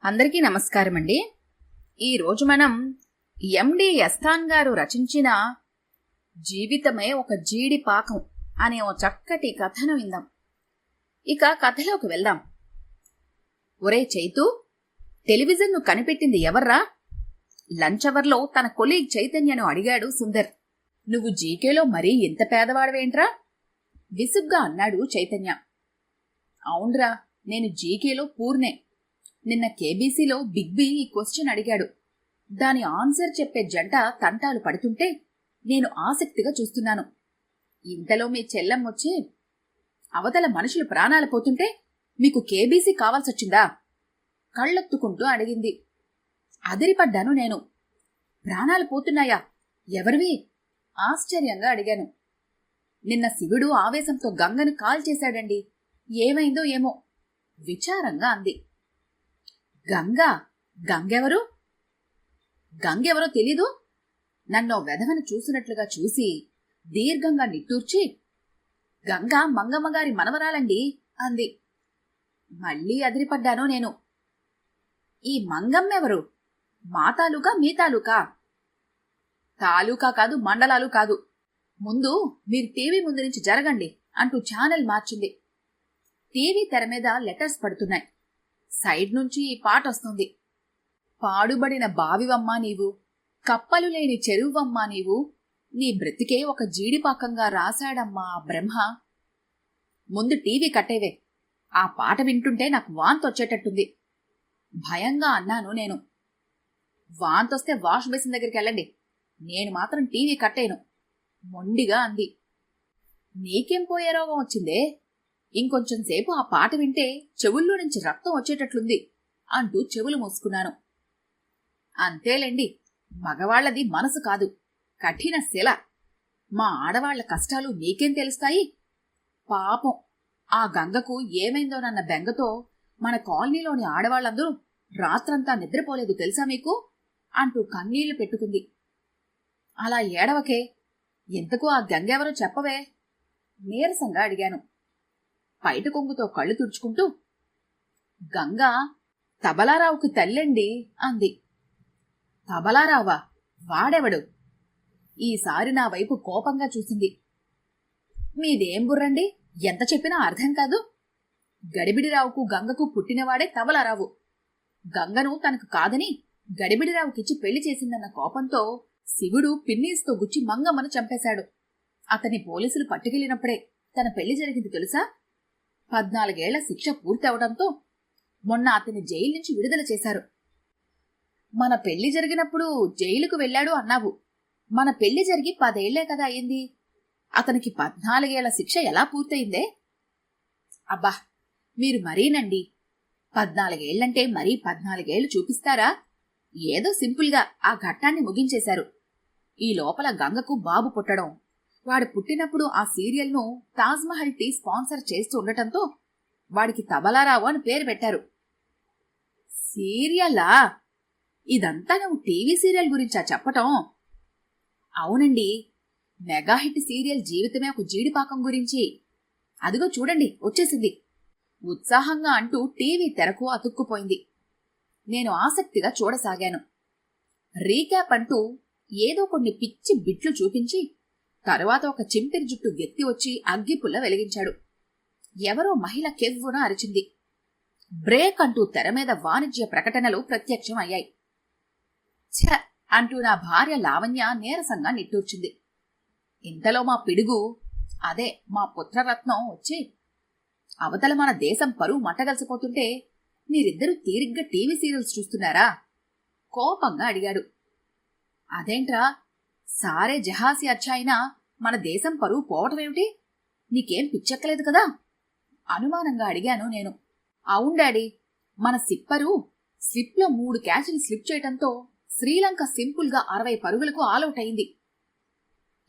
అందరికీ నమస్కారం అండి. ఈరోజు మనం ఎండి యస్తాన్ గారు రచించిన జీవితమే ఒక జీడి పాకం అనే ఓ చక్కటి కథను విందాం. ఇక కథలోకి వెళ్దాం. ఒరే చైతు, టెలివిజన్ను కనిపెట్టింది ఎవర్రా? లంచ్ అవర్లో తన కొలీగ్ చైతన్యను అడిగాడు సుందర్. నువ్వు జీకేలో మరీ ఇంత పేదవాడవేంట్రా? విసుగ్గా అన్నాడు చైతన్య. అవునరా, నేను జీకేలో పూర్ణే. నిన్న కేబీసీలో బిగ్ బి ఈ క్వశ్చన్ అడిగాడు. దాని ఆన్సర్ చెప్పే జంట తంటాలు పడుతుంటే నేను ఆసక్తిగా చూస్తున్నాను. ఇంతలో మీ చెల్లెమ్మొచ్చి, అవతల మనుషులు ప్రాణాలు పోతుంటే మీకు కేబీసీ కావాల్సొచ్చిందా? కళ్ళొత్తుకుంటూ అడిగింది. అదిరిపడ్డాను నేను. ప్రాణాలు పోతున్నాయా? ఎవరివి? ఆశ్చర్యంగా అడిగాను. నిన్న శివుడు ఆవేశంతో గంగను కాల్చేశాడండి. ఏమైందో ఏమో విచారంగా అంది. గంగెవరు? గంగెవరో తెలీదు? నన్నో వెధవను చూసినట్లుగా చూసి దీర్ఘంగా నిట్టూర్చి, గంగ మంగమ్మగారి మనవరాలండి అంది. మళ్ళీ అదిరిపడ్డాను నేను. ఈ మంగమ్మెవరు? మా తాలూకా మీ తాలూకా? తాలూకా కాదు, మండలాలు కాదు. ముందు మీరు టీవీ ముందు నుంచి జరగండి అంటూ ఛానల్ మార్చింది. టీవీ తెర మీద లెటర్స్ పడుతున్నాయి. సైడ్ నుంచి ఈ పాట వస్తుంది. పాడుబడిన బావివమ్మా నీవు, కప్పలు లేని చెరువమ్మా నీవు, నీ బ్రతికే ఒక జీడిపాకంగా రాశాడమ్మా బ్రహ్మ. ముందు టీవీ కట్టేవే. ఆ పాట వింటుంటే నాకు వాంతొచ్చేటట్టుంది. భయంగా అన్నాను నేను. వాంతొస్తే వాష్ బేసిన్ దగ్గరికి వెళ్ళండి, నేను మాత్రం టీవీ కట్టేను మొండిగా అంది. నీకేం పోయే రోగం వచ్చిందే? ఇంకొంచెం సేపు ఆ పాట వింటే చెవుల్లో నుంచి రక్తం వచ్చేటట్లుంది అంటూ చెవులు మూసుకున్నాను. అంతేలేండి, మగవాళ్లది మనసు కాదు, కఠిన శిల. మా ఆడవాళ్ల కష్టాలు నీకేం తెలుస్తాయి? పాపం ఆ గంగకు ఏమైందోనన్న బెంగతో మన కాలనీలోని ఆడవాళ్లందరూ రాత్రంతా నిద్రపోలేదు తెలుసా మీకు అంటూ కన్నీళ్లు పెట్టుకుంది. అలా ఏడవకే. ఎంతకు ఆ గంగెవరో చెప్పవే? నీరసంగా అడిగాను. పైట కొంగుతో కళ్ళు తుడుచుకుంటూ, గంగా తబలారావుకి తల్లండి అంది. తబలారావా? వాడెవడు? ఈసారి నా వైపు కోపంగా చూసింది. మీదేం బుర్రండి, ఎంత చెప్పినా అర్థం కాదు. గడిబిడిరావుకు గంగకు పుట్టినవాడే తబలారావు. గంగను తనకు కాదని గడిబిడిరావుకిచ్చి పెళ్లి చేసిందన్న కోపంతో శివుడు పిన్నీస్తో గుచ్చి మంగమ్మను చంపేశాడు. అతన్ని పోలీసులు పట్టుకెళ్లినప్పుడే తన పెళ్లి జరిగింది తెలుసా? 14 ఏళ్ల శిక్ష పూర్తవడంతో మొన్న అతన్ని జైలు నుంచి విడుదల చేశారు. మన పెళ్లి జరిగినప్పుడు జైలుకు వెళ్లాడు అన్నావు. మన పెళ్లి జరిగి 10 ఏళ్లే కదా అయింది. అతనికి 14 ఏళ్ల శిక్ష ఎలా పూర్తయిందే? అబ్బా, మీరు మరీనండి. 14 ఏళ్లంటే మరీ 14 ఏళ్లు చూపిస్తారా? ఏదో సింపుల్గా ఆ ఘట్టాన్ని ముగించేశారు. ఈ లోపల గంగకు బాబు పుట్టడం, వాడు పుట్టినప్పుడు ఆ సీరియల్ను తాజ్మహల్ టీ స్పాన్సర్ చేస్తూ ఉండటంతో వాడికి తబలారావు అని పేరు పెట్టారు. సీరియల్లా? ఇదంతా నువ్వు టీవీ సీరియల్ గురించా చెప్పటం? అవునండి, మెగాహిట్ సీరియల్ జీవితమే ఒక జీడిపాకం గురించి. అదిగో చూడండి వచ్చేసింది ఉత్సాహంగా అంటూ టీవీ తెరకు అతుక్కుపోయింది. నేను ఆసక్తిగా చూడసాగాను. రీక్యాప్ అంటూ ఏదో కొన్ని పిచ్చి బిట్లు చూపించి తరువాత ఒక చింపిరి జుట్టు వ్యక్తి వచ్చి అగ్గిపుల్ల వెలిగించాడు. ఎవరో మహిళ కెవ్వున అరిచింది. బ్రేక్ అంటూ తెర మీద వాణిజ్య ప్రకటనలు ప్రత్యక్షం అయ్యాయి. ఛ అంటూ నా భార్య లావణ్య నీరసంగా నిట్టూర్చింది. ఇంతలో మా పిడుగు, అదే మా పుత్రరత్నం వచ్చి, అవతల మన దేశం పరువు మట్టగలిసిపోతుంటే మీరిద్దరూ తీరిగ్గా టీవీ సీరియల్స్ చూస్తున్నారా? కోపంగా అడిగాడు. అదేంట్రా, సారే జహాసి అచ్చాయినా మన దేశం పరువు పోవటమేమిటి? నీకేం పిచ్చెక్కలేదు కదా? అనుమానంగా అడిగాను నేను. అవును డాడీ, మన సిప్పరు స్లిప్లో 3 క్యాచ్లు స్లిప్ చేయటంతో శ్రీలంక సింపుల్గా 60 పరుగులకు ఆలౌట్ అయింది.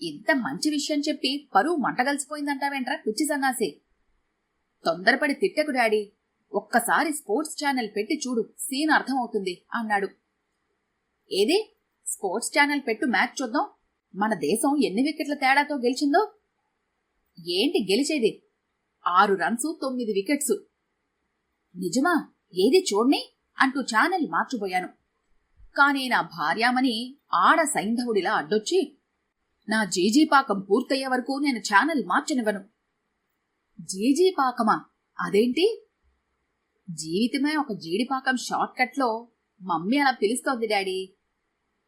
ఇంత మంచి విషయం చెప్పి పరువు మంటగలిసిపోయిందంటావేంట్రా పిచ్చి సన్నాసి? తొందరపడి తిట్టకు డాడీ, ఒక్కసారి స్పోర్ట్స్ ఛానల్ పెట్టి చూడు, సీన్ అర్థమవుతుంది అన్నాడు. ఏది? స్పోర్ట్స్ ఛానల్ పెట్టు, మ్యాచ్ చూద్దాం. మన దేశం ఎన్ని వికెట్ల తేడాతో గెలిచిందో. ఏంటి గెలిచేది? 6 రన్స్ 9 వికెట్స్. నిజమా? ఏది చూడ్ని అంటూ ఛానల్ మార్చిపోయాను. కానీ నా భార్యామణి ఆడ సైంధవుడిలా అడ్డొచ్చి, నా జీజీపాకం పూర్తయ్యే వరకు నేను ఛానల్ మార్చనివ్వను. జీజీపాకమా? అదేంటి? జీవితమే ఒక జీడిపాకం షార్ట్ కట్లో మమ్మీ అలా పిలుస్తోంది డాడీ.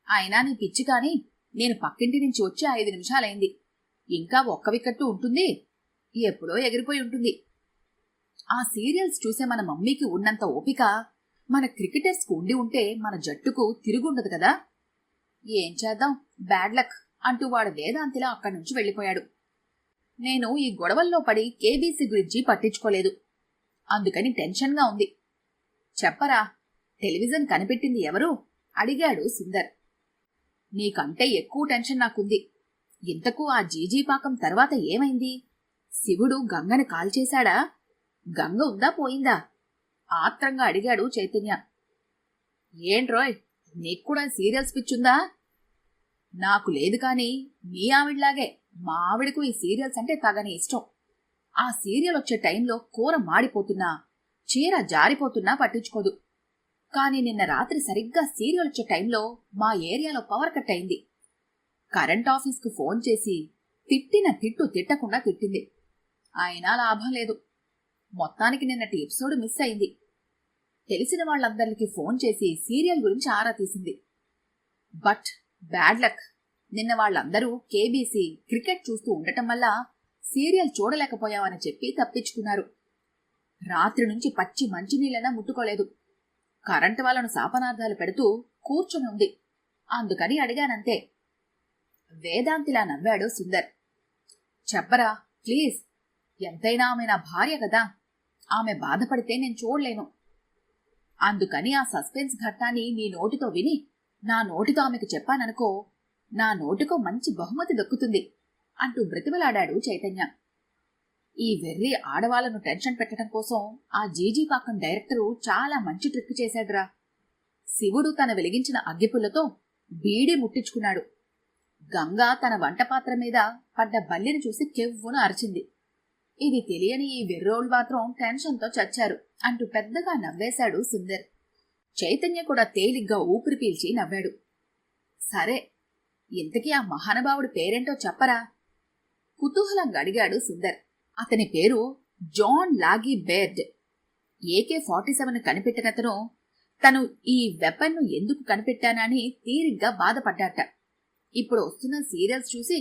అయినా నీ పిచ్చి కాని, నేను పక్కింటి నుంచి వచ్చి 5 నిమిషాలైంది. ఇంకా ఒక్క వికెట్టు ఉంటుంది, ఎప్పుడో ఎగిరిపోయి ఉంటుంది. ఆ సీరియల్స్ చూసే మన మమ్మీకి ఉన్నంత ఓపిక మన క్రికెటర్స్కు ఉండి ఉంటే మన జట్టుకు తిరుగుండదు కదా. ఏం చేద్దాం, బ్యాడ్ లక్ అంటూ వాడు వేదాంతిలా అక్కడి నుంచి వెళ్ళిపోయాడు. నేను ఈ గొడవల్లో పడి కేబీసీ గురించి పట్టించుకోలేదు. అందుకని టెన్షన్గా ఉంది. చెప్పరా, టెలివిజన్ కనిపెట్టింది ఎవరు? అడిగాడు సుందర్. నీకంటే ఎక్కువ టెన్షన్ నాకుంది. ఇంతకు ఆ జీజీపాకం తర్వాత ఏమైంది? శివుడు గంగని కాల్చేశాడా? గంగ ఉందా పోయిందా? ఆత్రంగా అడిగాడు చైతన్య. ఏంట్రోయ్, నీక్కూడా సీరియల్స్ పిచ్చుందా? నాకు లేదు కాని మీ ఆవిడ్లాగే మా ఆవిడకు ఈ సీరియల్స్ అంటే తగని ఇష్టం. ఆ సీరియల్ వచ్చే టైంలో కూర మాడిపోతున్నా, చీర జారిపోతున్నా పట్టించుకోదు. కాని నిన్న రాత్రి సరిగ్గా సీరియల్ వచ్చే టైంలో మా ఏరియాలో పవర్ కట్ అయింది. కరెంట్ ఆఫీస్కు ఫోన్ చేసి తిట్టిన తిట్టు తిట్టకుండా తిట్టింది. అయినా లాభం లేదు. మొత్తానికి నిన్నటి ఎపిసోడ్ మిస్ అయింది. తెలిసిన వాళ్ళందరికీ ఫోన్ చేసి సీరియల్ గురించి ఆరా తీసింది. బట్ బ్యాడ్ లక్, నిన్న వాళ్ళందరూ కేబీసీ క్రికెట్ చూస్తూ ఉండటం వల్ల సీరియల్ చూడలేకపోయామని చెప్పి తప్పించుకున్నారు. రాత్రి నుంచి పచ్చి మంచినీళ్ళైనా ముట్టుకోలేదు. కరెంటు వాళ్ళను శాపనార్థాలు పెడుతూ కూర్చుని ఉంది. అందుకని అడిగానంతే. వేదాంతిలా నవ్వాడు సుందర్. చెప్పరా ప్లీజ్, ఎంతైనా ఆమె నా భార్య కదా. ఆమె బాధపడితే నేను చూడలేను. అందుకని ఆ సస్పెన్స్ ఘట్టాన్ని నీ నోటితో విని నా నోటితో ఆమెకు చెప్పాననుకో, నా నోటికో మంచి బహుమతి దక్కుతుంది అంటూ బ్రతిమలాడాడు చైతన్య. ఈ వెర్రి ఆడవాళ్లను టెన్షన్ పెట్టడం కోసం ఆ జీజీపాకం డైరెక్టరు చాలా మంచి ట్రిక్ చేశాడురా. శివుడు తన వెలిగించిన అగ్గిపుల్లతో బీడి ముట్టించుకున్నాడు. గంగా తన వంటపాత్ర మీద పడ్డ బల్లిని చూసి కెవ్వున అరిచింది. ఇది తెలియని ఈ వెర్రోళ్ళు మాత్రం టెన్షన్తో చచ్చారు అంటూ పెద్దగా నవ్వేశాడు సుందర్. చైతన్య కూడా తేలిగ్గా ఊపిరి పీల్చి నవ్వాడు. సరే, ఇంతకీ ఆ మహానుభావుడి పేరేంటో చెప్పరా? కుతూహలంగా అడిగాడు సుందర్. అతని పేరు జాన్ లాగీ బెర్డ్. AK-47 కనిపెట్టినతను తను ఈ వెపన్ను ఎందుకు కనిపెట్టానని తీరిగ్గా బాధపడ్డాట. ఇప్పుడు వస్తున్న సీరియల్స్ చూసి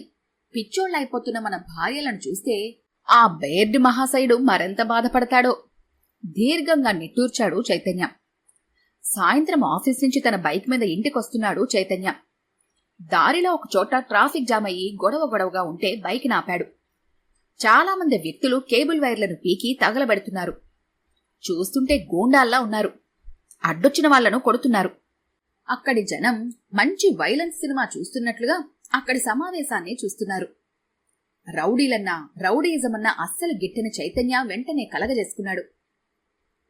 పిచ్చోళ్ళైపోతున్న మన భార్యలను చూస్తే ఆ బెర్డ్ మహాశయుడు మరెంత బాధపడతాడో. దీర్ఘంగా నిట్టూర్చాడు చైతన్య. సాయంత్రం ఆఫీస్ నుంచి తన బైక్ మీద ఇంటికొస్తున్నాడు చైతన్య. దారిలో ఒక చోట ట్రాఫిక్ జామ్ అయ్యి గొడవగా ఉంటే బైక్ నాపాడు. చాలా మంది వ్యక్తులు కేబుల్ వైర్లను పీకి తగలబెడుతున్నారు. చూస్తుంటే గూండాల్లా ఉన్నారు. అడ్డొచ్చిన వాళ్లను కొడుతున్నారు. అక్కడి జనం మంచి వైలెన్స్ సినిమా చూస్తున్నట్లుగా అక్కడి సమావేశాన్ని చూస్తున్నారు. రౌడీలన్నా రౌడీయిజమన్నా అస్సలు గిట్టిన చైతన్య వెంటనే కలగజేసుకున్నాడు.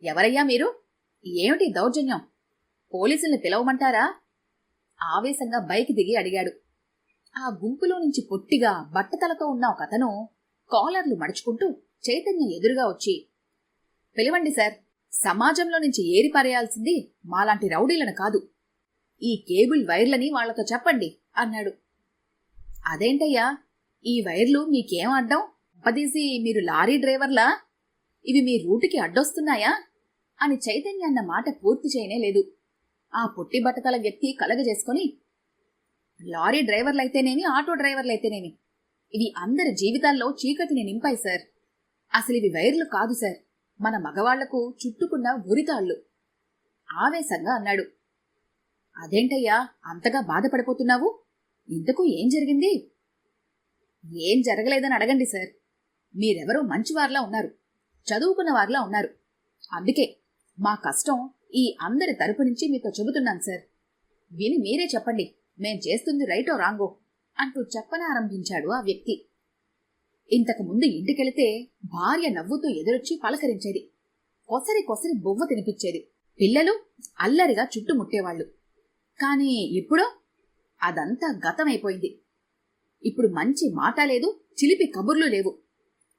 ఎవరయ్యా మీరు? ఏమిటి దౌర్జన్యం? పోలీసుల్ని పిలవమంటారా? ఆవేశంగా బైక్ దిగి అడిగాడు. ఆ గుంపులో నుంచి పొట్టిగా బట్టతలతో ఉన్న ఒకతను కాలర్లు మడుచుకుంటూ చైతన్య ఎదురుగా వచ్చి, పిలవండి సార్, సమాజంలో నుంచి ఏరిపారేయాల్సింది మాలాంటి రౌడీలను కాదు. ఈ కేబుల్ వైర్లని వాళ్లతో చెప్పండి అన్నాడు. అదేంటయ్యా, ఈ వైర్లు మీకేం అడ్డం? పదీసి మీరు లారీ డ్రైవర్లా? ఇవి మీ రూటుకి అడ్డొస్తున్నాయా అని చైతన్య అన్న మాట పూర్తి చేయనే లేదు. ఆ పొట్టి బట్టతల వ్యక్తి కలగజేసుకుని, లారీ డ్రైవర్లైతేనేమి ఆటో డ్రైవర్లైతేనేమి ఇవి అందరి జీవితాల్లో చీకటిని నింపాయి సార్. అసలు ఇవి వైర్లు కాదు సార్, మన మగవాళ్లకు చుట్టుకున్న ఉరితాళ్లు ఆవేశంగా అన్నాడు. అదేంటయ్యా అంతగా బాధపడిపోతున్నావు? ఇంతకు ఏం జరిగింది? ఏం జరగలేదని అడగండి సార్. మీరెవరో మంచివార్లా ఉన్నారు, చదువుకున్న వారిలా ఉన్నారు. అందుకే మా కష్టం ఈ అందరి తరపు నుంచి మీతో చెబుతున్నాను సార్. విని మీరే చెప్పండి, మేం చేస్తుంది రైటో రాంగో అంటూ చెప్పనారంభించాడు ఆ వ్యక్తి. ఇంతకు ముందు ఇంటికెళితే భార్య నవ్వుతూ ఎదురొచ్చి పలకరించేది. కొసరి కొసరి బొవ్వ తినిపించేది. పిల్లలు అల్లరిగా చుట్టుముట్టేవాళ్లు. కాని ఇప్పుడు అదంతా గతమైపోయింది. ఇప్పుడు మంచి మాట లేదు, చిలిపి కబుర్లు లేవు.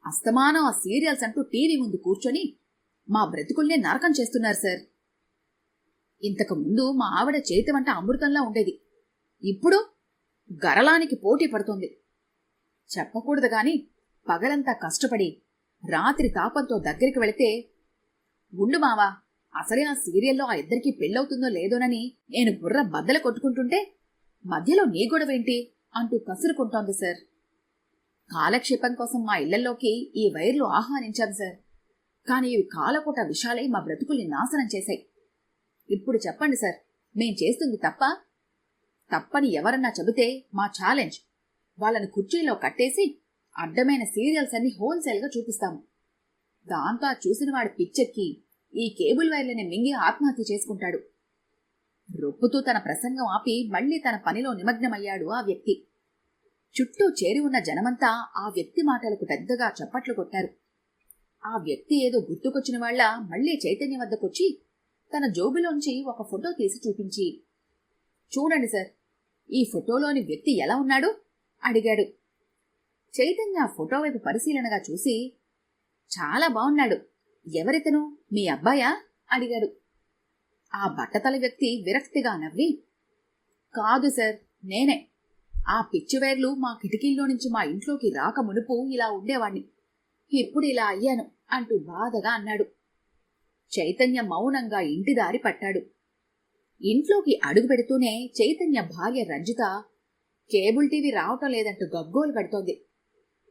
అస్తమానం ఆ సీరియల్స్ అంటూ టీవీ ముందు కూర్చొని మా బ్రతుకుల్నే నరకం చేస్తున్నారు సార్. ఇంతకు ముందు మా ఆవిడ చేతి వంట అమృతంలా ఉండేది. ఇప్పుడు గరలానికి పోటీ పడుతోంది. చెప్పకూడదు గాని పగలంతా కష్టపడి రాత్రి తాపంతో దగ్గరికి వెళితే, ఉండు మావా, అసలే ఆ సీరియల్లో ఆ ఇద్దరికీ పెళ్ళవుతుందో లేదోనని నేను బుర్ర బద్దలు కొట్టుకుంటుంటే మధ్యలో నీ గొడవేంటి అంటూ కసురుకుంటోంది సార్. కాలక్షేపం కోసం మా ఇళ్లలోకి ఈ వైర్లు ఆహ్వానించాం సార్. కాని ఇవి కాలకోట విషాలై మా బ్రతుకుల్ని నాశనం చేశాయి. ఇప్పుడు చెప్పండి సార్, మేం చేస్తుంది తప్ప? తప్పని ఎవరన్నా చెబితే మా ఛాలెంజ్, వాళ్ళని కుర్చీలో కట్టేసి అడ్డమైన సీరియల్స్ అన్ని హోల్సేల్గా చూపిస్తాము. దాంతో చూసిన వాడి పిచ్చెక్కి ఈ కేబుల్ వైర్లని మింగి ఆత్మహత్య చేసుకుంటాడు. రొప్పుతూ తన ప్రసంగం ఆపి మళ్లీ తన పనిలో నిమగ్నమయ్యాడు ఆ వ్యక్తి. చుట్టూ చేరి ఉన్న జనమంతా ఆ వ్యక్తి మాటలకు పెద్దగా చప్పట్లు కొట్టారు. ఆ వ్యక్తి ఏదో గుర్తుకొచ్చిన వాళ్ల మళ్లీ చైతన్య వద్దకొచ్చి తన జోబులోంచి ఒక ఫోటో తీసి చూపించి, చూడండి సార్, ఈ ఫోటోలోని వ్యక్తి ఎలా ఉన్నాడు అడిగాడు. చైతన్య ఫోటో వైపు పరిశీలనగా చూసి, చాలా బాగున్నాడు, ఎవరితను, మీ అబ్బాయా అడిగాడు. ఆ బట్టతల వ్యక్తి విరక్తిగా నవ్వి, కాదు సార్, నేనే. ఆ పిచ్చివేర్లు మా కిటికీల్లో నుంచి మా ఇంట్లోకి రాక మునుపు ఇలా ఉండేవాణ్ణి, ఇప్పుడు ఇలా అయ్యాను అంటూ బాధగా అన్నాడు. చైతన్య మౌనంగా ఇంటి దారి పట్టాడు. ఇంట్లోకి అడుగు పెడుతూనే చైతన్య భార్య రంజిత కేబుల్ టీవీ రావటం లేదంటూ గగ్గోలు పెడుతోంది.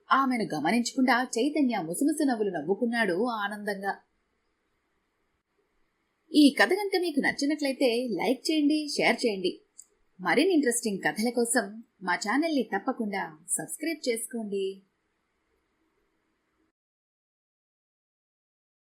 ఆమెను గమనించకుండా చైతన్య ముసిముసి నవ్వులు నవ్వుకున్నాడు ఆనందంగా. ఈ కథ గనుక మీకు నచ్చినట్లయితే లైక్ చేయండి, షేర్ చేయండి. మరిన్ని ఇంట్రెస్టింగ్ కథల కోసం మా ఛానల్ని తప్పకుండా సబ్స్క్రైబ్ చేసుకోండి.